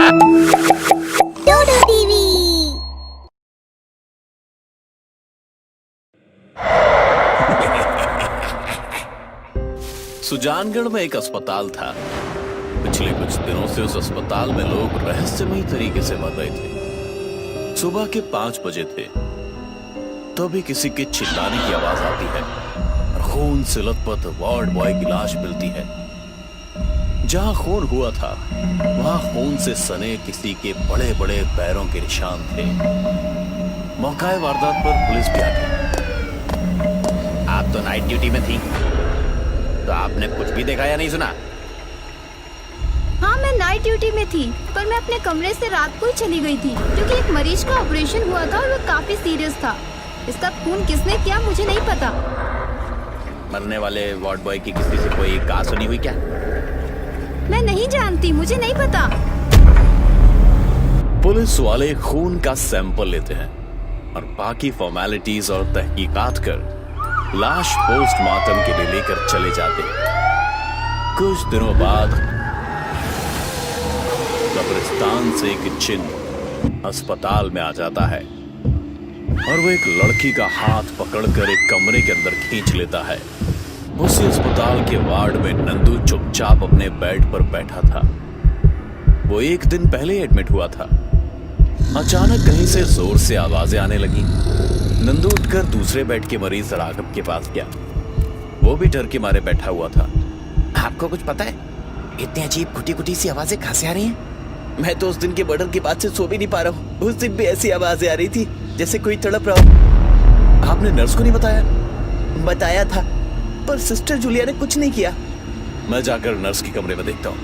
डोडो TV. Sujangarh में एक अस्पताल था। पिछले कुछ दिनों से उस अस्पताल में लोग रहस्यमयी तरीके से मर रहे थे। सुबह के 5 बजे थे, तभी किसी के चिल्लाने की आवाज आती है और खून से लथपथ वार्ड बॉय की लाश मिलती है। जहां खून हुआ था वहां खून से सने किसी के बड़े बड़े पैरों के निशान थे। मौका वारदात पर पुलिस भी आ गई। आप तो नाइट ड्यूटी में थी, तो आपने कुछ भी देखा या नहीं सुना? हाँ, मैं नाइट ड्यूटी में थी, पर मैं अपने कमरे से रात को ही चली गई थी, क्योंकि एक मरीज का ऑपरेशन हुआ था और वो काफी सीरियस था। इसका खून किसने किया मुझे नहीं पता। मरने वाले वार्ड बॉय की किसी से कोई कहा सुनी हुई क्या? मैं नहीं जानती, मुझे नहीं पता। पुलिस वाले खून का सैंपल लेते हैं और बाकी फॉर्मेलिटीज और तहकीकात कर लाश पोस्टमार्टम के लिए लेकर चले जाते हैं। कुछ दिनों बाद कब्रिस्तान से एक चिन्ह अस्पताल में आ जाता है और वो एक लड़की का हाथ पकड़कर एक कमरे के अंदर खींच लेता है। उसी अस्पताल के वार्ड में नंदू चुपचाप अपने बेड पर बैठा था। वो एक दिन पहले एडमिट हुआ था। अचानक कहीं से जोर से आवाजें आने लगी। नंदू उठकर दूसरे बेड के मरीज राघव के पास गया। वो भी डर के मारे बैठा हुआ था। आपको कुछ पता है, इतनी अजीब घुटी घुटी सी आवाजें कहां से आ रही हैं? मैं तो उस दिन के मर्डर के बाद से सो भी नहीं पा रहा हूँ। उस दिन भी ऐसी आवाजें आ रही थी जैसे कोई तड़प रहा हो। आपने नर्स को नहीं बताया? बताया था, पर सिस्टर जूलिया ने कुछ नहीं किया। मैं जाकर नर्स के कमरे में देखता हूँ।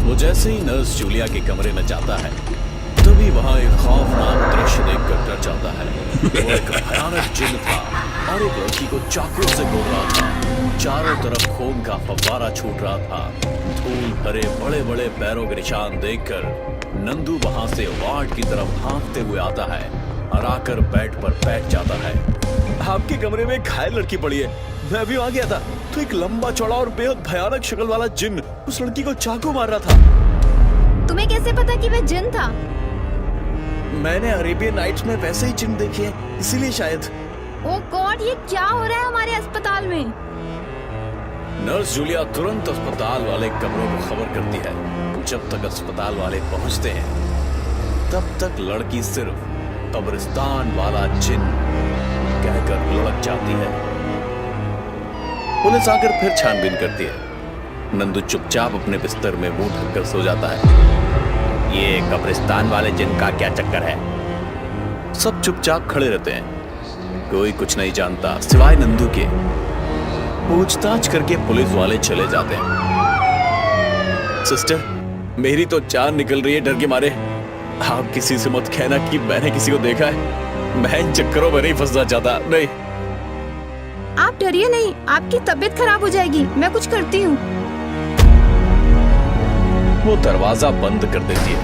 वो जैसे ही नर्स जूलिया के कमरे में जाता है, तभी वहां एक खौफनाक दृश्य देखकर डर जाता है। वो एक भयानक जिन्न था और एक लड़की को चाकू से गोद रहा था। चारों तरफ खून का फव्वारा छूट रहा था। धूल भरे बड़े बड़े पैरों के निशान देखकर नंदू वहां से वार्ड की तरफ भागते हुए आता है और आकर बेड पर बैठ जाता है। आपके कमरे में एक घायल लड़की पड़ी है। मैं अभी वहां गया था तो एक लंबा चौड़ा और बेहद भयानक शक्ल वाला जिन्न उस लड़की को चाकू मार रहा था। तुम्हें कैसे पता कि वह जिन्न था? मैंने अरेबियन नाइट्स में वैसे ही जिन्न देखे हैं, इसीलिए शायद। ओह गॉड, ये क्या हो रहा है हमारे अस्पताल में? नर्स जूलिया तुरंत अस्पताल वाले कमरों को खबर करती है। जब तक अस्पताल वाले पहुंचते हैं तब तक लड़की सिर्फ कब्रिस्तान वाला जिन्न कहकर लुढ़क जाती है। पुलिस आकर फिर छानबीन करती है। नंदू चुपचाप अपने बिस्तर में मुंह ढककर सो जाता है। ये कब्रिस्तान वाले जिन का क्या चक्कर है? सब चुपचाप खड़े रहते हैं। कोई कुछ नहीं जानता सिवाय नंदू के। पूछताछ करके पुलिस वाले चले जाते हैं। सिस्टर, मेरी तो जान निकल रही है डर के मारे। आप किसी से मत कहना कि मैंने किसी को देखा है। मैं इन चक्करों में नहीं फंसना चाहता। नहीं। आप डरिए नहीं, आपकी तबीयत खराब हो जाएगी। मैं कुछ करती हूँ। वो दरवाजा बंद कर देती है,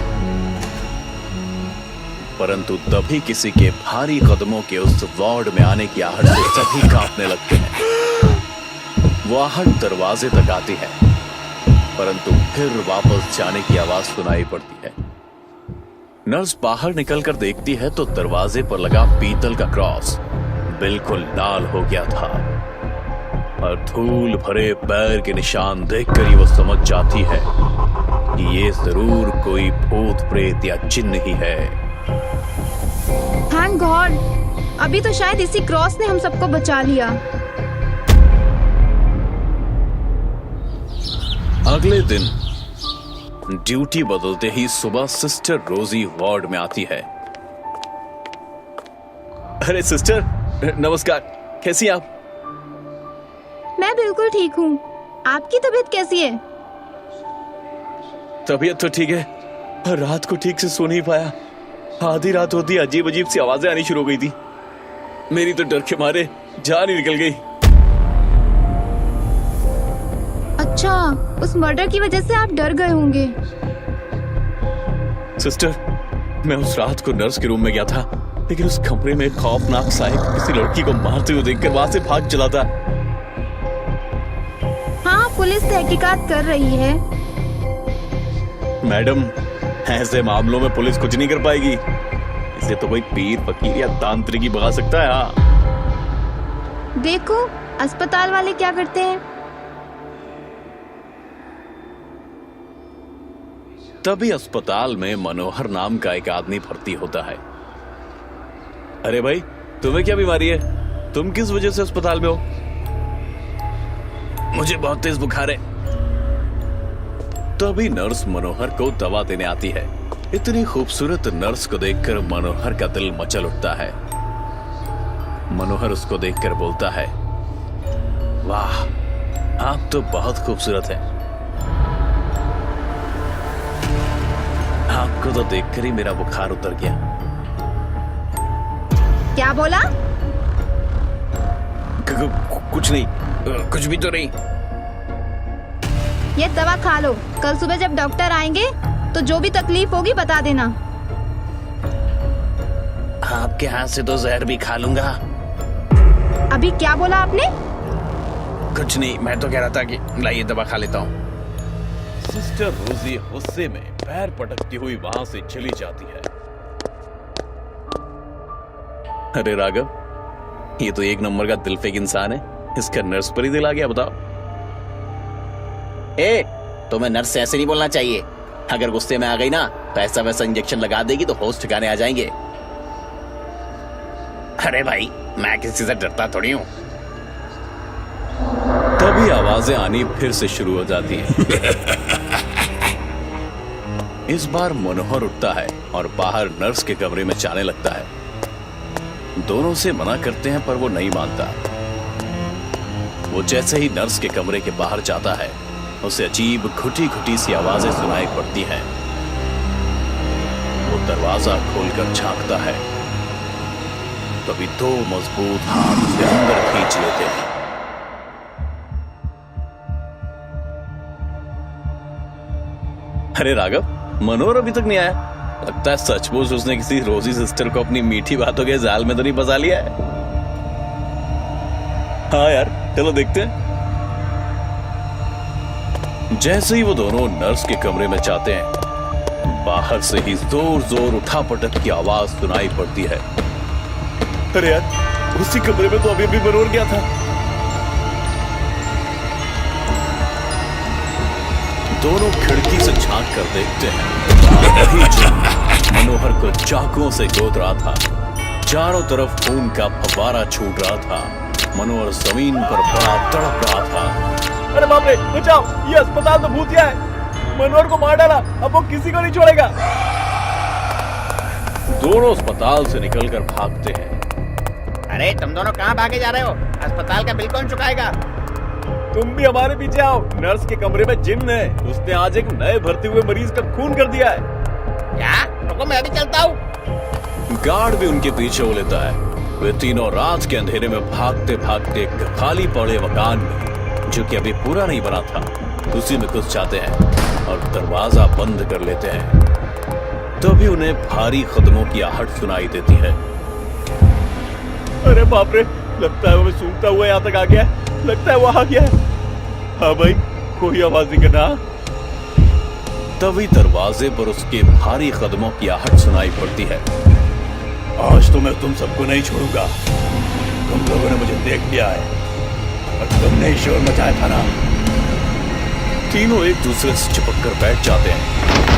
परंतु तभी किसी के भारी कदमों के उस वार्ड में आने की आहट से सभी कांपने लगते हैं। वो आहट दरवाजे तक आती है, परंतु फिर वापस जाने की आवाज सुनाई पड़ती है। नर्स बाहर निकलकर देखती है तो दरवाजे पर लगा पीतल का क्रॉस बिल्कुल लाल हो गया था और धूल भरे पैर के निशान देखकर ही वो समझ जाती है कि ये जरूर कोई भूत प्रेत या जिन्न ही है। थैंक गॉड, अभी तो शायद इसी क्रॉस ने हम सबको बचा लिया। अगले दिन ड्यूटी बदलते ही सुबह सिस्टर रोजी वार्ड में आती है। अरे सिस्टर, नमस्कार। कैसी हैं आप? मैं बिल्कुल ठीक हूँ। आपकी तबीयत कैसी है? तबीयत तो ठीक है, पर रात को ठीक से सो नहीं पाया। आधी रात होती अजीब अजीब सी आवाजें आनी शुरू हो गई थी। मेरी तो डर के मारे जान ही निकल गई। अच्छा, उस मर्डर की वजह से आप डर गए होंगे। सिस्टर, मैं उस रात को नर्स के रूम में गया था, लेकिन उस कमरे में खौफनाक साहिब किसी लड़की को मारते हुए देखकर वहां से भाग चला था। हाँ, पुलिस तहकीकात कर रही है। मैडम, ऐसे मामलों में पुलिस कुछ नहीं कर पाएगी। इसे तो कोई पीर, फकीर या तांत्रिक ही भगा सकता है। हाँ, देखो अस्पताल वाले क्या करते हैं। तभी अस्पताल में मनोहर नाम का एक आदमी भर्ती होता है। अरे भाई, तुम्हें क्या बीमारी है? तुम किस वजह से अस्पताल में हो? मुझे बहुत तेज बुखार है। तभी नर्स मनोहर को दवा देने आती है। इतनी खूबसूरत नर्स को देखकर मनोहर का दिल मचल उठता है। मनोहर उसको देखकर बोलता है, वाह, आप तो बहुत खूबसूरत हैं। आपको तो देखकर ही मेरा बुखार उतर गया। क्या बोला? कुछ नहीं, कुछ भी तो नहीं। ये दवा खा लो, कल सुबह जब डॉक्टर आएंगे तो जो भी तकलीफ होगी बता देना। आपके हाथ से तो जहर भी खा लूंगा। अभी क्या बोला आपने? कुछ नहीं, मैं तो कह रहा था कि लाइए दवा खा लेता हूँ। सिस्टर रोजी गुस्से में पैर पटकती हुई वहां से चली जाती है। अरे राघव, ये तो एक नंबर का दिलफेक इंसान है। इसका नर्स पर ही दिल आ गया, बताओ। तुम्हें नर्स से ऐसे नहीं बोलना चाहिए। अगर गुस्से में आ गई ना तो ऐसा वैसा इंजेक्शन लगा देगी तो होश ठिकाने आ जाएंगे। अरे भाई, मैं किसी से डरता थोड़ी हूँ। तभी आवाजें आनी फिर से शुरू हो जाती हैं। इस बार मनोहर उठता है और बाहर नर्स के कमरे में जाने लगता है। दोनों से मना करते हैं पर वो नहीं मानता। वो जैसे ही नर्स के कमरे के बाहर जाता है, उसे अजीब घुटी घुटी सी आवाजें सुनाई पड़ती हैं। वो दरवाजा खोलकर झांकता है। तभी दो मजबूत हाथ उसे अंदर खींच लेते हैं। अरे राघव, मनोहर अभी तक नहीं आया। लगता है सचमुच उसने किसी रोजी सिस्टर को अपनी मीठी बातों के जाल में तो नहीं फंसा लिया है। हाँ यार, चलो देखते हैं। जैसे ही वो दोनों नर्स के कमरे में जाते हैं, बाहर से ही जोर जोर उठापटक की आवाज सुनाई पड़ती है। अरे यार, उसी कमरे में तो अभी अभी मनोहर गया था। दोनों खिड़की से झांक कर देखते हैं। वही जो मनोहर को चाकुओं से गोद रहा था। चारों तरफ खून का फव्वारा छूट रहा था। मनोहर जमीन पर बड़ा तड़प रहा था। अरे बाप रे, बचाओ, ये अस्पताल तो भूतिया है। मनोहर को मार डाला, अब वो किसी को नहीं छोड़ेगा। दोनों अस्पताल से निकलकर भागते हैं। अरे तुम दोनों कहाँ भागे जा रहे हो? अस्पताल का बिल कौन चुकाएगा? तुम भी हमारे पीछे आओ। नर्स के कमरे में जिन्न है। उसने आज एक नए भर्ती हुए मरीज का खून कर दिया है। क्या? रुको, मैं भी चलता हूँ। गार्ड भी उनके पीछे हो लेता है। वे तीनों रात के अंधेरे में भागते भागते खाली पड़े मकान में, जो कि अभी पूरा नहीं बना था, उसी में घुस जाते हैं और दरवाजा बंद कर लेते हैं। तभी उन्हें भारी कदमों की आहट सुनाई देती है। अरे बाप रे, लगता है वो सूंघता हुआ यहाँ तक आ गया है। लगता है वो आ गया है। हाँ भाई, कोई आवाज नहीं करना। तभी दरवाजे पर उसके भारी कदमों की आहट सुनाई पड़ती है। आज तो मैं तुम सबको नहीं छोड़ूंगा। तुम लोगों ने मुझे देख लिया है और तुमने ही शोर मचाया था ना। तीनों एक दूसरे से चिपक कर बैठ जाते हैं।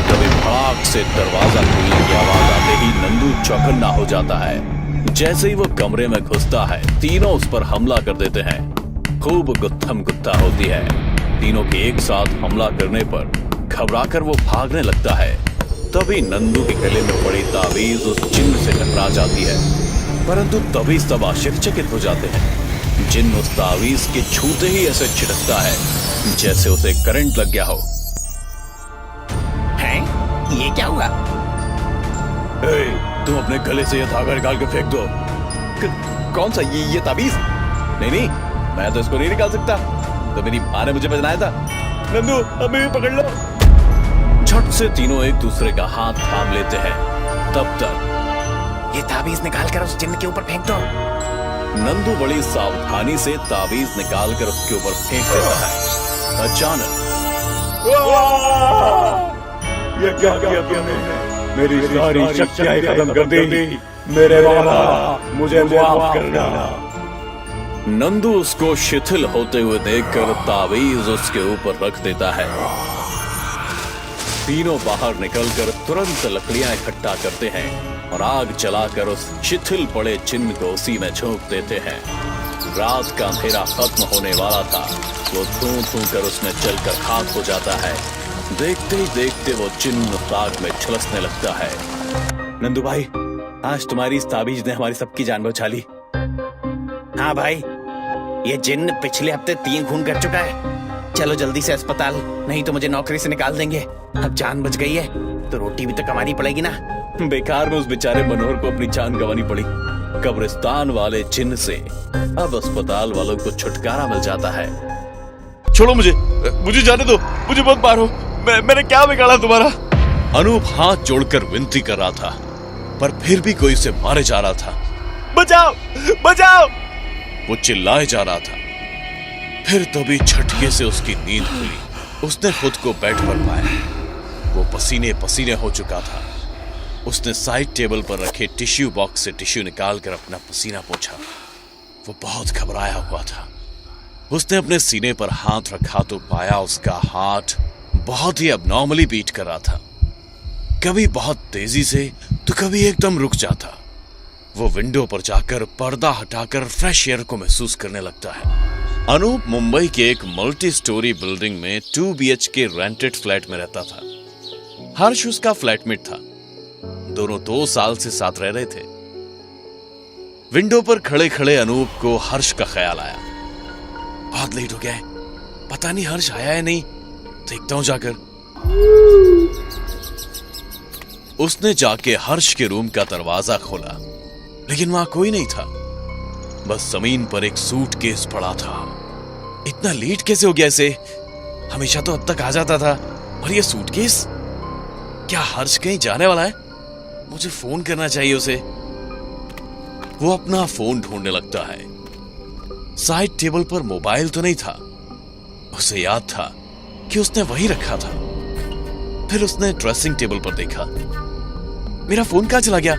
तभी भाग से दरवाजा खुलने की आवाज आते ही नंदू चौकन्ना हो जाता है। जैसे ही वो कमरे में घुसता है, तीनों उस पर हमला कर देते हैं। खूब गुत्थम गुत्था होती है। तीनों के एक साथ हमला करने पर घबराकर वो भागने लगता है। तभी नंदू के गले में पड़ी ताबीज उस जिन्न से टकरा जाती है। परंतु तभी सब आश्चर्यचकित हो जाते हैं। जिन्न उस ताबीज के छूते ही ऐसे छिटकता है जैसे उसे करंट लग गया हो। हैं? ये क्या हुआ? तुम अपने गले से ये धागा निकाल के फेंक दो। कौन सा? ये ताबीज? नहीं, मैं तो इसको नहीं निकाल सकता। तो मेरी माँ ने मुझे पहनाया था। नंदू, हमें भी पकड़ लो। झट से तीनों एक दूसरे का हाथ थाम लेते हैं। तब तक ये ताबीज निकाल कर उस जिन्न के ऊपर फेंक दो। नंदू बड़ी सावधानी से ताबीज निकालकर उसके ऊपर फेंक देता है। अचानक ये क्या किया तुमने? मेरी सारी शक्तियां खत्म कर दी। मेरे बाबा, मुझे माफ करना। नंदू उसको शिथिल होते हुए देखकर तावीज उसके ऊपर रख देता है। तीनों बाहर निकलकर तुरंत लकड़ियां इकट्ठा करते हैं और आग जलाकर उस शिथिल पड़े चिन्ह को उसी में झोंक देते हैं। रात का अंधेरा खत्म होने वाला था। वो थू कर उसमें जलकर खाक हो जाता है। देखते ही देखते वो चिन्ह आग में झुलसने लगता है। नंदू भाई, आज तुम्हारी इस ताबीज ने हमारी सबकी जान बचा ली। हाँ भाई, ये जिन्न पिछले हफ्ते 3 खून कर चुका है। चलो जल्दी से अस्पताल, नहीं तो मुझे नौकरी से निकाल देंगे। अब जान बच गई है तो रोटी भी तो कमानी पड़ेगी ना। बेकार में उस बेचारे मनोहर को अपनी जान गंवानी पड़ी। कब्रिस्तान वाले चिन्ह से अब अस्पताल वालों को छुटकारा मिल जाता है। छोड़ो मुझे, मुझे जाने दो, मुझे मत मारो। मैंने क्या बिगाड़ा तुम्हारा? अनूप हाथ जोड़कर विनती कर रहा था, पर फिर भी कोई उसे मारे जा रहा था। बचाओ, बचाओ! वो चिल्लाए जा रहा था। फिर तभी झटके से उसकी नींद खुली। उसने खुद को बेड पर पाया। वो पसीने पसीने हो चुका था। उसने साइड टेबल पर रखे टिश्यू बॉक्स से टिश्यू निकालकर अपना पसीना पोंछा। वो बहुत घबराया हुआ था। उसने अपने सीने पर हाथ रखा तो पाया उसका हार्ट बहुत ही अबनॉर्मली बीट कर रहा था। कभी बहुत तेजी से तो कभी एकदम रुक जाता। वो विंडो पर जाकर पर्दा हटाकर फ्रेश एयर को महसूस करने लगता है। अनूप मुंबई के एक मल्टी स्टोरी बिल्डिंग में 2 BHK रेंटेड फ्लैट में रहता था। हर्ष उसका फ्लैटमेट था। दोनों 2 साल से साथ रह रहे थे। विंडो पर खड़े खड़े अनूप को हर्ष का ख्याल आया। बहुत लेट हो गया है, पता नहीं हर्ष आया है नहीं, देखता हूं जाकर। उसने जाके हर्ष के रूम का दरवाजा खोला, लेकिन वहां कोई नहीं था। बस जमीन पर एक सूटकेस पड़ा था। इतना लेट कैसे हो गया इसे? हमेशा तो अब तक आ जाता था, और ये सूटकेस? क्या हर्ष कहीं जाने वाला है? मुझे फोन करना चाहिए उसे। वो अपना फोन ढूंढने लगता है। साइड टेबल पर मोबाइल तो नहीं था। उसे याद था कि उसने वही रखा था। फिर उसने ड्रेसिंग टेबल पर देखा। मेरा फोन कहां चला गया?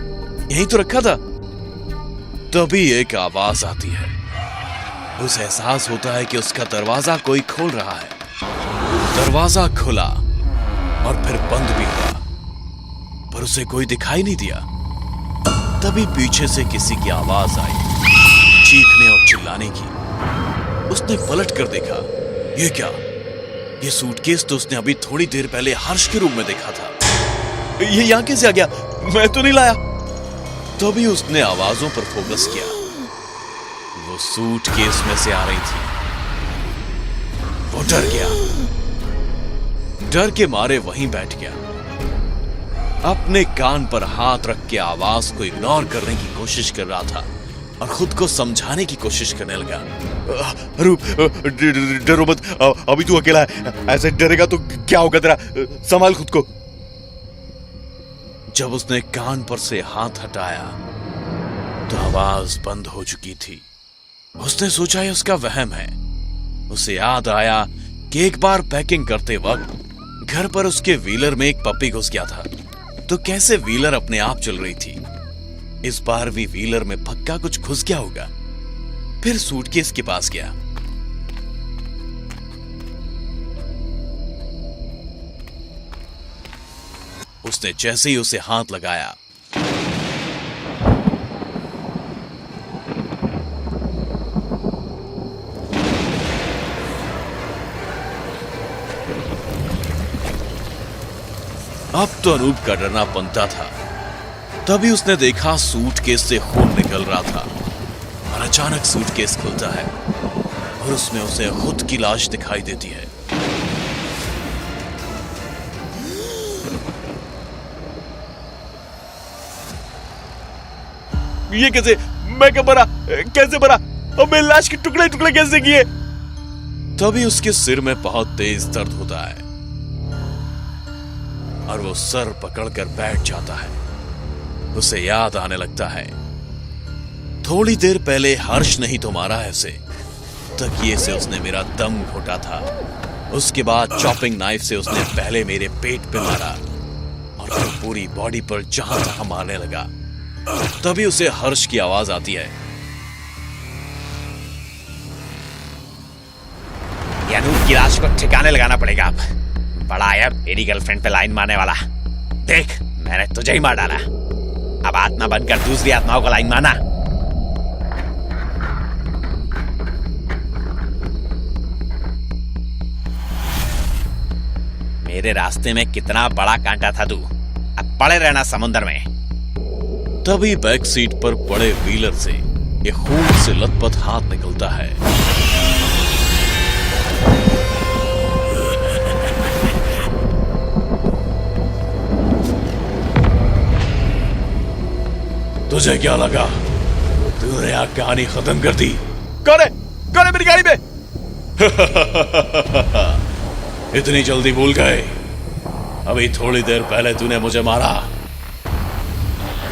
यहीं तो रखा था। तभी एक आवाज आती है। उसे एहसास होता है कि उसका दरवाजा कोई खोल रहा है। दरवाजा खुला और फिर बंद भी हुआ, पर उसे कोई दिखाई नहीं दिया। तभी पीछे से किसी की आवाज आई, चीखने और चिल्लाने की। उसने पलट कर देखा। ये क्या? ये सूटकेस तो उसने अभी थोड़ी देर पहले हर्ष के रूम में देखा था। ये यहां कैसे आ गया? मैं तो नहीं लाया। तभी उसने आवाजों पर फोकस किया। वो सूटकेस में से आ रही थी। वो डर गया। डर के मारे वहीं बैठ गया। अपने कान पर हाथ रख के आवाज को इग्नोर करने की कोशिश कर रहा था और खुद को समझाने की कोशिश करने लगा। रूप, डरो मत, अभी तू अकेला है। ऐसे डरेगा तो क्या होगा तेरा? संभाल खुद को। जब उसने कान पर से हाथ हटाया तो आवाज बंद हो चुकी थी। उसने सोचा ये उसका वहम है। उसे याद आया कि एक बार पैकिंग करते वक्त घर पर उसके व्हीलर में एक पपी घुस गया था। तो कैसे व्हीलर अपने आप चल रही थी? इस बार भी व्हीलर में पक्का कुछ घुस गया होगा। फिर सूटकेस के पास गया। उसने जैसे ही उसे हाथ लगाया, अब तो अनूप का डरना बनता था। तभी उसने देखा सूटकेस से खून निकल रहा था और अचानक सूटकेस खुलता है और उसमें उसे खुद की लाश दिखाई देती है। ये कैसे? मैं कब मरा? कैसे मरा? और मेरी लाश के टुकड़े टुकड़े कैसे किए? तभी उसके सिर में बहुत तेज दर्द होता है और वो सर पकड़कर बैठ जाता है। उसे याद आने लगता है, थोड़ी देर पहले हर्ष नहीं तो मारा है उसे। तकिए से उसने मेरा दम घोटा था। उसके बाद चॉपिंग नाइफ से उसने पहले मेरे पेट पे मारा, और फिर पूरी बॉडी पर जहां तहां मारने लगा। तभी उसे हर्ष की आवाज आती है। ये अनूप की लाश को ठिकाने लगाना पड़ेगा। अब बड़ा आया मेरी गर्लफ्रेंड पे लाइन मारने वाला। देख, मैंने तुझे ही मार डाला, अब आत्मा बनकर दूसरी आत्माओं को लाइन मारना। मेरे रास्ते में कितना बड़ा कांटा था तू, अब पड़े रहना समुद्र में। तभी बैक सीट पर पड़े व्हीलर से एक खून से लथपथ हाथ निकलता है। तुझे क्या लगा तूने यहाँ कहानी खत्म कर दी? कौन है मेरी गाड़ी में? इतनी जल्दी भूल गए? अभी थोड़ी देर पहले तूने मुझे मारा।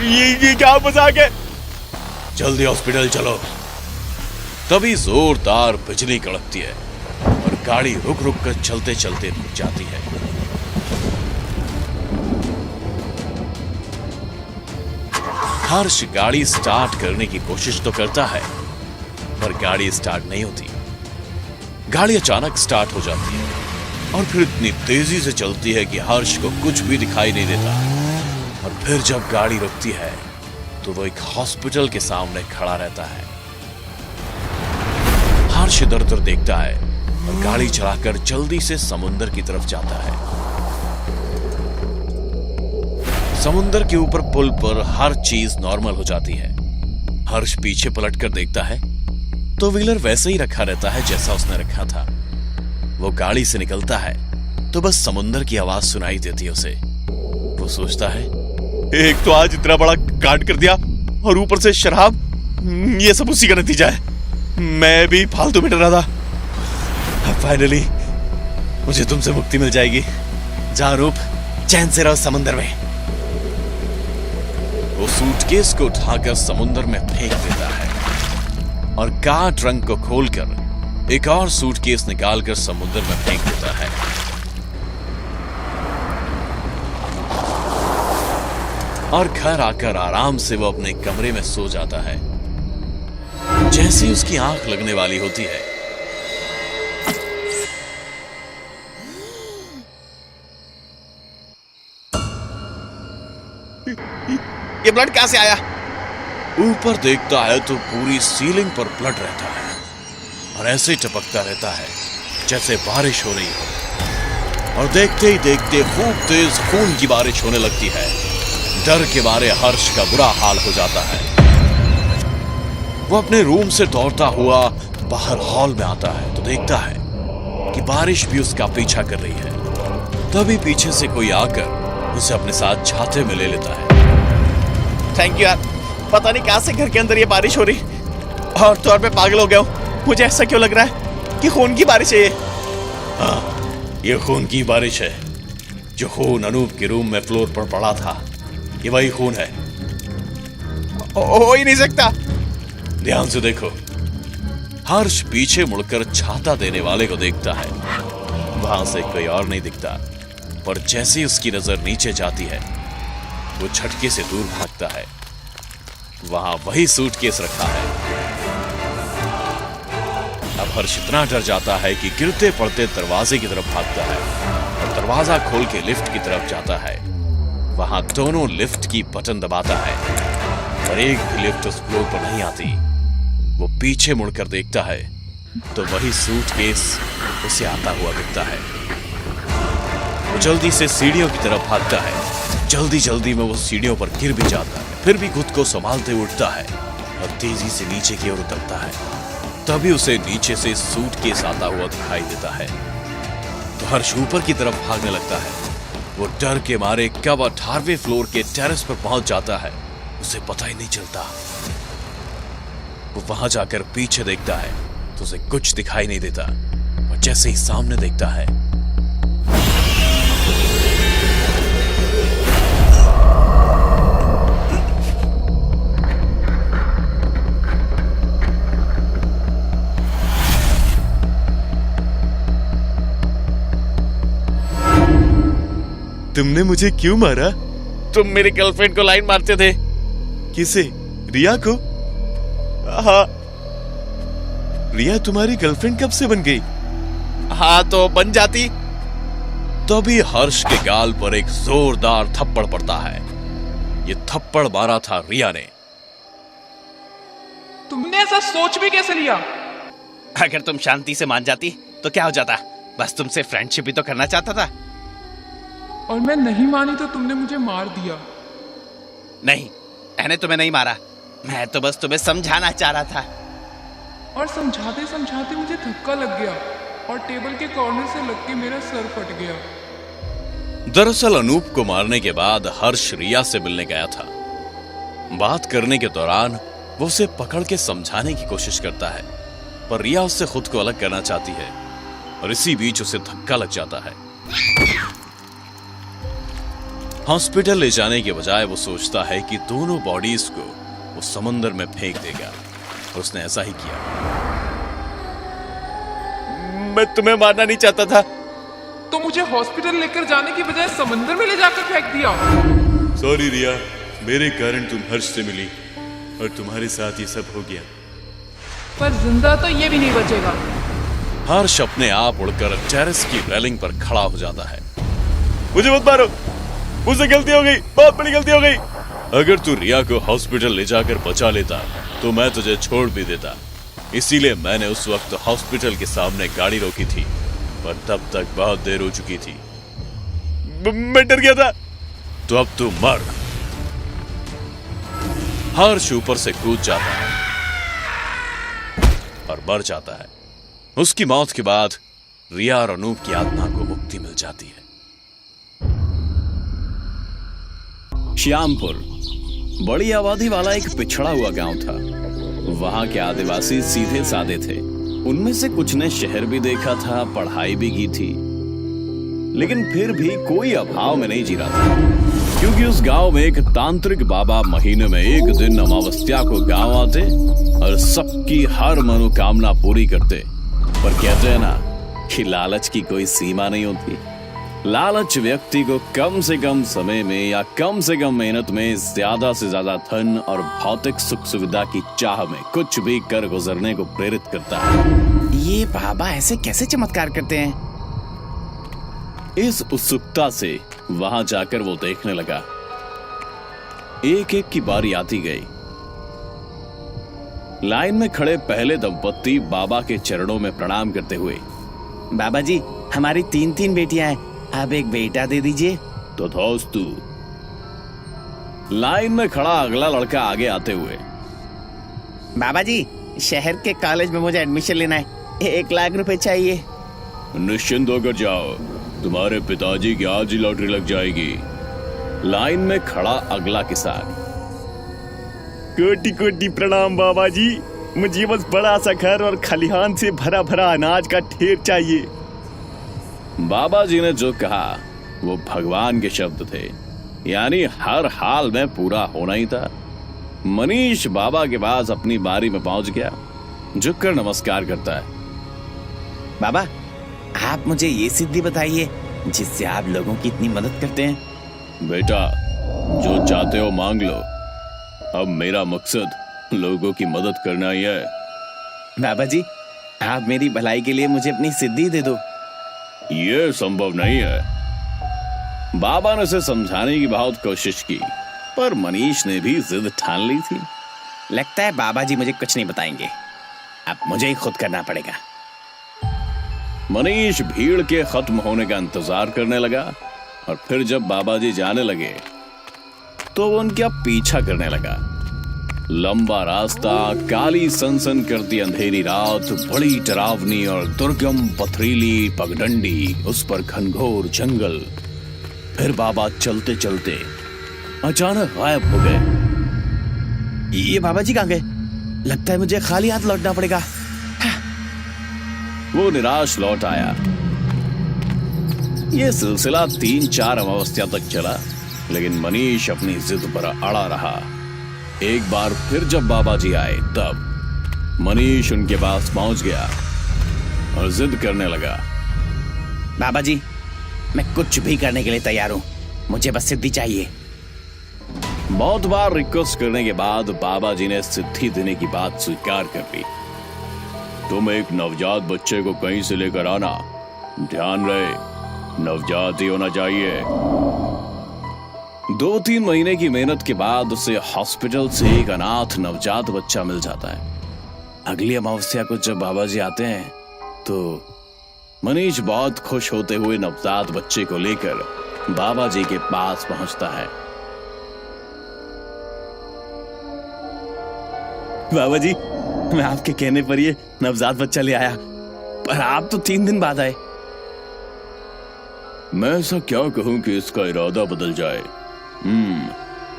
ये क्या मजाक है? जल्दी हॉस्पिटल चलो। तभी जोरदार बिजली कड़कती है और गाड़ी रुक रुक कर चलते चलते रुक जाती है। हर्ष गाड़ी स्टार्ट करने की कोशिश तो करता है, पर गाड़ी स्टार्ट नहीं होती। गाड़ी अचानक स्टार्ट हो जाती है और फिर इतनी तेजी से चलती है कि हर्ष को कुछ भी दिखाई नहीं देता। और फिर जब गाड़ी रुकती है तो वो एक हॉस्पिटल के सामने खड़ा रहता है। हर्ष इधर उधर देखता है और गाड़ी चलाकर जल्दी से समुंदर की तरफ जाता है। समुंदर के ऊपर पुल पर हर चीज नॉर्मल हो जाती है। हर्ष पीछे पलटकर देखता है तो व्हीलर वैसे ही रखा रहता है जैसा उसने रखा था। वो गाड़ी से निकलता है तो बस समुंदर की आवाज सुनाई देती है उसे। वो सोचता है, एक तो आज इतना बड़ा कांड कर दिया और ऊपर से शराब, ये सब उसी का नतीजा है। मैं भी फालतू में डरा था। फाइनली मुझे तुमसे मुक्ति मिल जाएगी। जा रूप, चैन से रहो समुंदर में। वो सूटकेस को उठाकर समुंदर में फेंक देता है और कार ट्रंक को खोलकर एक और सूटकेस निकालकर समुद्र में फेंक देता है। और घर आकर आराम से वो अपने कमरे में सो जाता है। जैसे ही उसकी आंख लगने वाली होती है, ये ब्लड कहां से आया? ऊपर देखता है तो पूरी सीलिंग पर ब्लड रहता है और ऐसे ही टपकता रहता है जैसे बारिश हो रही हो। और देखते ही देखते खूब तेज खून की बारिश होने लगती है। डर के मारे हर्ष का बुरा हाल हो जाता है। वो अपने रूम से दौड़ता हुआ बाहर हॉल में आता है तो देखता है कि बारिश भी उसका पीछा कर रही है। तभी पीछे से कोई आकर उसे अपने साथ छाते में ले लेता है। थैंक यू यार, पता नहीं कहां से घर के अंदर ये बारिश हो रही और तो और मैं पागल हो गया हूं। मुझे ऐसा क्यों लग रहा है कि खून की बारिश है ये? हाँ, ये खून की बारिश है। जो खून अनूप के रूम में फ्लोर पर पड़ा था, ये वही खून है। हो ही नहीं सकता। ध्यान से देखो। हर्ष पीछे मुड़कर छाता देने वाले को देखता है। वहां से कोई और नहीं दिखता, पर जैसे ही उसकी नजर नीचे जाती है वो झटके से दूर भागता है। वहां वही सूटकेस रखा है। अब हर्ष इतना डर जाता है कि गिरते पड़ते दरवाजे की तरफ भागता है और दरवाजा खोल के लिफ्ट की तरफ जाता है। वहां दोनों लिफ्ट की बटन दबाता है और एक भी लिफ्ट उस फ्लोर पर नहीं आती। वो पीछे मुड़कर देखता है तो वही सूटकेस उसे आता हुआ दिखता है। वो जल्दी से सीढ़ियों की तरफ भागता है। जल्दी जल्दी में वो सीढ़ियों पर गिर भी जाता है, फिर भी खुद को संभालते उठता है और तेजी से नीचे की ओर उतरता है। तभी उसे नीचे से सूटकेस आता हुआ दिखाई देता है तो हर्ष ऊपर की तरफ भागने लगता है। वो डर के मारे कब 18वें फ्लोर के टेरेस पर पहुंच जाता है, उसे पता ही नहीं चलता। वो वहां जाकर पीछे देखता है तो उसे कुछ दिखाई नहीं देता, और जैसे ही सामने देखता है तुमने मुझे क्यों मारा? तुम मेरी गर्लफ्रेंड को लाइन मारते थे। किसे? रिया को? हाँ। रिया तुम्हारी गर्लफ्रेंड कब से बन गई? हाँ तो बन जाती। तभी हर्ष के गाल पर एक जोरदार थप्पड़ पड़ता है। ये थप्पड़ मारा था रिया ने। तुमने ऐसा सोच भी कैसे लिया? अगर तुम शांति से मान जाती तो क्या हो जाता, बस तुमसे फ्रेंडशिप ही तो करना चाहता था। और मैं नहीं मानी तो तुमने मुझे मार दिया। नहीं, मैंने तुम्हें नहीं मारा, मैं तो बस तुम्हें समझाना चाह रहा था। और समझाते समझाते मुझे धक्का लग गया और टेबल के कॉर्नर से लग के मेरा सर फट गया। दरअसल अनूप को मारने के बाद हर्ष रिया से मिलने गया था। बात करने के दौरान वो उसे पकड़ के समझाने की कोशिश करता है, पर रिया उससे खुद को अलग करना चाहती है और इसी बीच उसे धक्का लग जाता है। हॉस्पिटल ले जाने के बजाय वो सोचता है कि दोनों बॉडीज को वो समंदर में फेंक देगा, और उसने ऐसा ही किया। मैं तुम्हें मारना नहीं चाहता था। तो मुझे हॉस्पिटल लेकर जाने की बजाय समंदर में ले जाकर फेंक दिया। सॉरी रिया, मेरे कारण तुम हर्ष से मिली और तुम्हारे साथ ये सब हो गया। पर जिंदा तो ये भी नहीं बचेगा। हर्ष अपने आप उड़कर टेरेस की रेलिंग पर खड़ा हो जाता है। मुझे मत मारो, मुझसे गलती हो गई, बहुत बड़ी गलती हो गई। अगर तू रिया को हॉस्पिटल ले जाकर बचा लेता तो मैं तुझे छोड़ भी देता। इसीलिए मैंने उस वक्त हॉस्पिटल के सामने गाड़ी रोकी थी, पर तब तक बहुत देर हो चुकी थी। मैं डर गया था। तो अब तू मर। हर्ष ऊपर से कूद जाता है और मर जाता है। उसकी मौत के बाद रिया और अनूप की आत्मा को मुक्ति मिल जाती है। श्यामपुर बड़ी आबादी वाला एक पिछड़ा हुआ गांव था। वहां के आदिवासी सीधे साधे थे। उनमें से कुछ ने शहर भी देखा था, पढ़ाई भी की थी, लेकिन फिर भी कोई अभाव में नहीं जी रहा था, क्योंकि उस गांव में एक तांत्रिक बाबा महीने में एक दिन अमावस्या को गांव आते और सबकी हर मनोकामना पूरी करते। पर कहते हैं ना कि लालच की कोई सीमा नहीं होती। लालच व्यक्ति को कम से कम समय में या कम से कम मेहनत में ज्यादा से ज्यादा धन और भौतिक सुख सुविधा की चाह में कुछ भी कर गुजरने को प्रेरित करता है। ये बाबा ऐसे कैसे चमत्कार करते हैं? इस उत्सुकता से वहां जाकर वो देखने लगा। एक एक की बारी आती गई। लाइन में खड़े पहले दंपत्ति बाबा के चरणों में प्रणाम करते हुए, बाबा जी, हमारी 3 बेटियां हैं, आप एक बेटा दे दीजिए। तो दोस्तू। लाइन में खड़ा अगला लड़का आगे आते हुए, बाबा जी, शहर के कॉलेज में मुझे एडमिशन लेना है, 1 लाख रुपए चाहिए। निश्चिंत होकर जाओ, तुम्हारे पिताजी की आज ही लॉटरी लग जाएगी। लाइन में खड़ा अगला किसान, कोटि कोटि प्रणाम बाबा जी, मुझे बस बड़ा सा घर और खलिहान से भरा भरा अनाज का ढेर चाहिए। बाबा जी ने जो कहा वो भगवान के शब्द थे, यानी हर हाल में पूरा होना ही था। मनीष बाबा के पास अपनी बारी में पहुंच गया, झुककर नमस्कार करता है। बाबा, आप मुझे ये सिद्धि बताइए जिससे आप लोगों की इतनी मदद करते हैं। बेटा, जो चाहते हो मांग लो। अब मेरा मकसद लोगों की मदद करना ही है। बाबा जी, आप मेरी भलाई के लिए मुझे अपनी सिद्धि दे दो। यह संभव नहीं है। बाबा ने उसे समझाने की बहुत कोशिश की, पर मनीष ने भी जिद ठान ली थी। लगता है बाबा जी मुझे कुछ नहीं बताएंगे, अब मुझे ही खुद करना पड़ेगा। मनीष भीड़ के खत्म होने का इंतजार करने लगा, और फिर जब बाबा जी जाने लगे तो वो उनका पीछा करने लगा। लंबा रास्ता, काली सनसन करती अंधेरी रात, बड़ी डरावनी और दुर्गम पथरीली पगडंडी, उस पर घनघोर जंगल। फिर बाबा चलते चलते अचानक गायब हो गए। ये बाबा जी कहाँ गए? लगता है मुझे खाली हाथ लौटना पड़ेगा। वो निराश लौट आया। यह सिलसिला 3-4 अमावस्या तक चला, लेकिन मनीष अपनी जिद पर अड़ा रहा। एक बार फिर जब बाबा जी आए तब मनीष उनके पास पहुंच गया और जिद करने लगा। बाबा जी, मैं कुछ भी करने के लिए तैयार हूं, मुझे बस सिद्धि चाहिए। बहुत बार रिक्वेस्ट करने के बाद बाबा जी ने सिद्धि देने की बात स्वीकार कर ली। तुम एक नवजात बच्चे को कहीं से लेकर आना, ध्यान रहे नवजात ही होना चाहिए। 2-3 महीने की मेहनत के बाद उसे हॉस्पिटल से एक अनाथ नवजात बच्चा मिल जाता है। अगली अमावस्या को जब बाबा जी आते हैं तो मनीष बहुत खुश होते हुए नवजात बच्चे को लेकर बाबा जी के पास पहुंचता है। बाबा जी, मैं आपके कहने पर ये नवजात बच्चा ले आया, पर आप तो 3 दिन बाद आए। मैं ऐसा क्या कहूं कि इसका इरादा बदल जाए।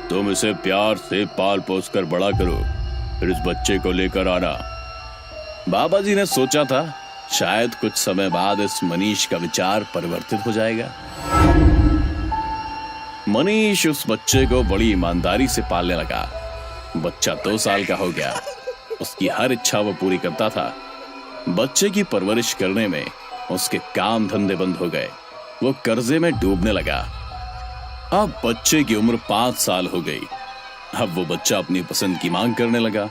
तुम इसे प्यार से पाल पोस कर बड़ा करो, फिर इस बच्चे को लेकर आना। बाबा जी ने सोचा था शायद कुछ समय बाद इस मनीष का विचार परिवर्तित हो जाएगा। मनीष उस बच्चे को बड़ी ईमानदारी से पालने लगा। बच्चा 2 साल का हो गया। उसकी हर इच्छा वो पूरी करता था। बच्चे की परवरिश करने में उसके काम धंधे बंद हो गए। वो कर्जे में डूबने लगा। अब बच्चे की उम्र 5 साल हो गई। अब वो बच्चा अपनी पसंद की मांग करने लगा।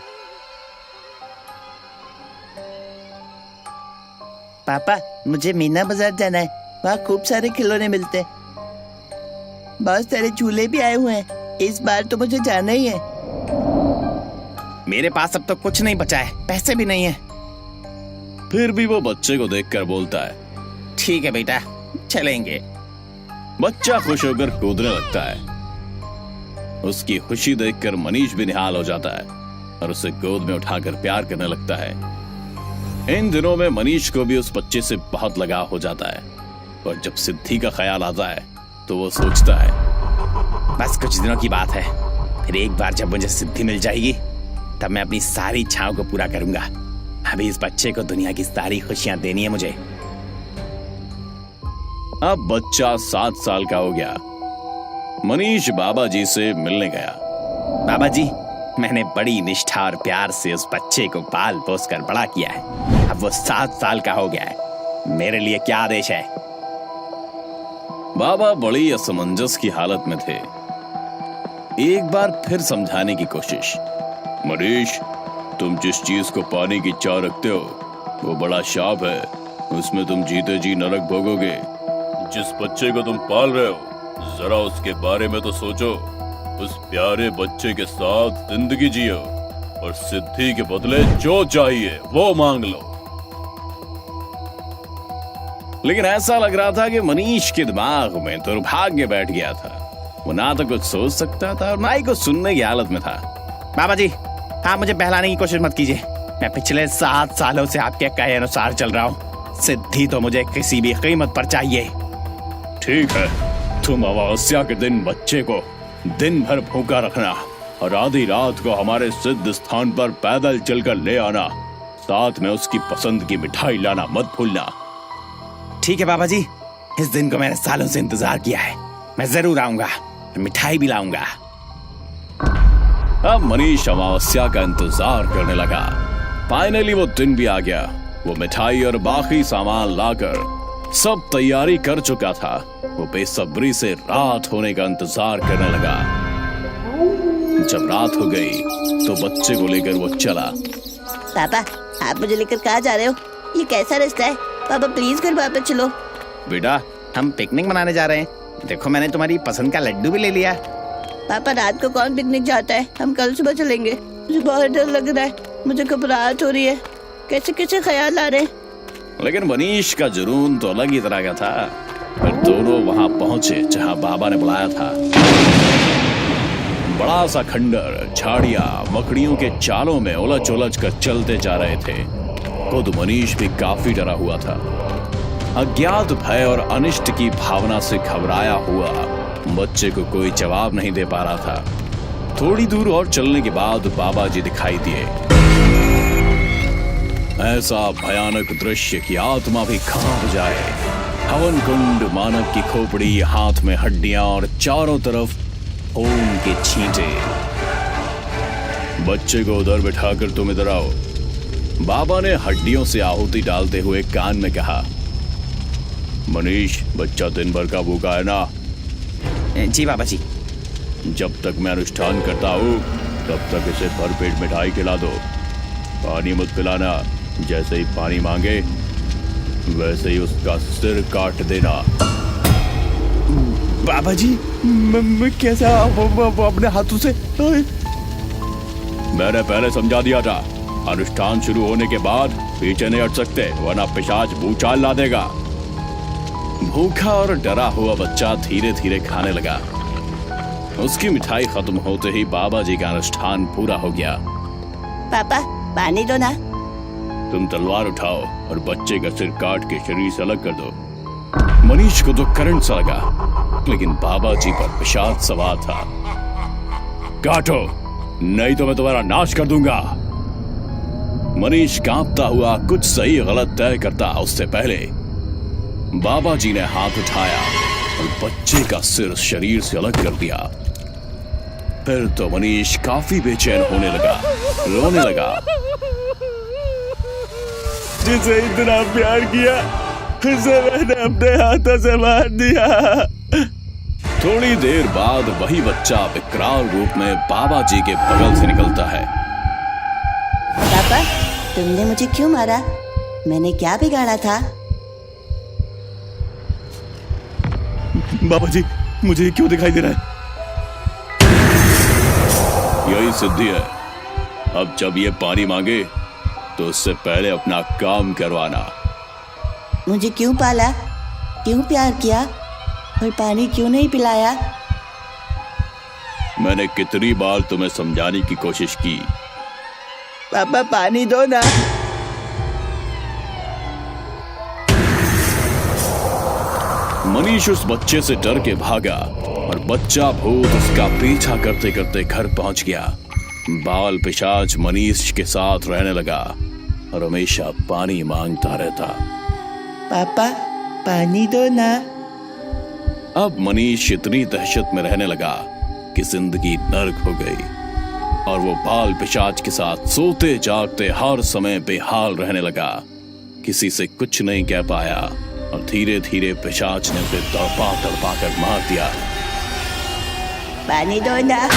पापा, मुझे मीना बाजार जाना है, वहाँ खूब सारे खिलौने मिलते हैं। बहुत सारे झूले भी आए हुए हैं, इस बार तो मुझे जाना ही है। मेरे पास अब तो कुछ नहीं बचा है, पैसे भी नहीं है। फिर भी वो बच्चे को देखकर बोलता है, ठीक है बेटा, चलेंगे। बच्चा खुश होकर कूदने लगता है। उसकी खुशी देखकर मनीष भी निहाल हो जाता है और उसे गोद में उठाकर प्यार करने लगता है। इन दिनों में मनीष को भी उस बच्चे से बहुत लगाव हो जाता है और जब सिद्धि का ख्याल आता है तो वो सोचता है, बस कुछ दिनों की बात है, फिर एक बार जब मुझे सिद्धि मिल जाएगी तब मैं अपनी सारी इच्छाओं को पूरा करूंगा। अभी इस बच्चे को दुनिया की सारी खुशियां देनी है मुझे। अब बच्चा 7 साल का हो गया। मनीष बाबा जी से मिलने गया। बाबा जी, मैंने बड़ी निष्ठा और प्यार से उस बच्चे को पाल पोस कर बड़ा किया है। अब वो 7 साल का हो गया है। मेरे लिए क्या आदेश है? बाबा बड़ी असमंजस की हालत में थे। एक बार फिर समझाने की कोशिश। मनीष, तुम जिस चीज को पाने की चाह रखते हो वो बड़ा शाप है, उसमें तुम जीते जी नरक भोगोगे। जिस बच्चे को तुम पाल रहे हो जरा उसके बारे में तो सोचो। उस प्यारे बच्चे के साथ जिंदगी जियो और सिद्धि के बदले जो चाहिए वो मांग लो। लेकिन ऐसा लग रहा था कि मनीष के दिमाग में दुर्भाग्य बैठ गया था। वो ना तो कुछ सोच सकता था और ना ही कुछ सुनने की हालत में था। बाबा जी, आप मुझे बहलाने की कोशिश मत कीजिए। मैं पिछले 7 सालों से आपके कहे अनुसार चल रहा हूँ। सिद्धि तो मुझे किसी भी कीमत पर चाहिए। ठीक है, तुम अमावस्या के दिन बच्चे को दिन भर भूखा रखना और आधी रात को हमारे सिद्ध स्थान पर पैदल चलकर ले आना। साथ में उसकी पसंद की मिठाई लाना मत भूलना। ठीक है बाबा जी, इस दिन को मैंने सालों से इंतजार किया है। मैं जरूर आऊंगा, मिठाई भी लाऊंगा। अब मनीष अमावस्या का इंतजार करने लगा। फाइनली वो दिन भी आ गया। वो मिठाई और बाकी सामान लाकर सब तैयारी कर चुका था। वो बेसब्री से रात होने का इंतजार करने लगा। जब रात हो गई तो बच्चे को लेकर वो चला। पापा, आप मुझे लेकर कहाँ जा रहे हो? ये कैसा रास्ता है? पापा प्लीज घर वापस चलो। बेटा, हम पिकनिक मनाने जा रहे हैं। देखो, मैंने तुम्हारी पसंद का लड्डू भी ले लिया। पापा, रात को कौन पिकनिक जाता है? हम कल सुबह चलेंगे। मुझे बहुत डर लग रहा है, मुझे घबराहट हो रही है। कैसे कैसे ख्याल आ रहे हैं। लेकिन मनीष का जुनून तो अलग ही तरह का था। फिर दोनों वहां पहुंचे जहां बाबा ने बुलाया था। बड़ा सा खंडर झाड़ियां मकड़ियों के चालों में उलझ उलझ कर चलते जा रहे थे। खुद मनीष भी काफी डरा हुआ था। अज्ञात भय और अनिष्ट की भावना से घबराया हुआ बच्चे को कोई जवाब नहीं दे पा रहा था। थोड़ी दूर और चलने के बाद बाबा जी दिखाई दिए। ऐसा भयानक दृश्य कि आत्मा भी कांप जाए। हवन कुंड, मानव की खोपड़ी, हाथ में हड्डियां और चारों तरफ खून के छींटे। बच्चे को उधर बिठाकर तुम इधर आओ। बाबा ने हड्डियों से आहुति डालते हुए कान में कहा। मनीष, बच्चा दिन भर का भूखा है ना, जी बाबा जी। जब तक मैं अनुष्ठान करता हूँ तब तक इसे भरपेट मिठाई खिला दो। पानी मत पिलाना, जैसे ही पानी मांगे वैसे ही उसका सिर काट देना। बाबा जी मैं कैसे अपने हाथों से? मैंने पहले समझा दिया था, अनुष्ठान शुरू होने के बाद पीछे नहीं हट सकते वरना पिशाच भूचाल ला देगा। भूखा और डरा हुआ बच्चा धीरे धीरे खाने लगा। उसकी मिठाई खत्म होते ही बाबा जी का अनुष्ठान पूरा हो गया। पापा पानी दो ना। तुम तलवार उठाओ और बच्चे का सिर काट के शरीर से अलग कर दो। मनीष को तो करंट सा लगा, लेकिन बाबा जी पर पिशाच सवार था। काटो, नहीं तो मैं तुम्हारा नाश कर दूंगा। मनीष कांपता हुआ कुछ सही गलत तय करता उससे पहले बाबा जी ने हाथ उठाया और बच्चे का सिर शरीर से अलग कर दिया। फिर तो मनीष काफी बेचैन होने लगा, रोने लगा। जिसे इतना प्यार किया उसे मैंने अपने हाथों से मार दिया। थोड़ी देर बाद वही बच्चा विकराल रूप में बाबा जी के बगल से निकलता है। पापा तुमने मुझे क्यों मारा? मैंने क्या बिगाड़ा था? बाबा जी मुझे क्यों दिखाई दे रहा है? यही सिद्धि है। अब जब ये पानी मांगे तो उससे पहले अपना काम करवाना। मुझे क्यों पाला, क्यों प्यार किया और पानी क्यों नहीं पिलाया? मैंने कितनी बार तुम्हें समझाने की कोशिश की। पापा पानी दो ना। मनीष उस बच्चे से डर के भागा और बच्चा भूत उसका पीछा करते करते घर पहुंच गया। बाल पिशाच मनीष के साथ रहने लगा और हमेशा पानी मांगता रहता। पापा पानी दो ना। अब मनीष इतनी दहशत में रहने लगा कि जिंदगी नर्क हो गई और वो बाल पिशाच के साथ सोते जागते हर समय बेहाल रहने लगा। किसी से कुछ नहीं कह पाया और धीरे धीरे पिशाच ने उसे तड़पा तड़पा कर मार दिया। पानी दो ना।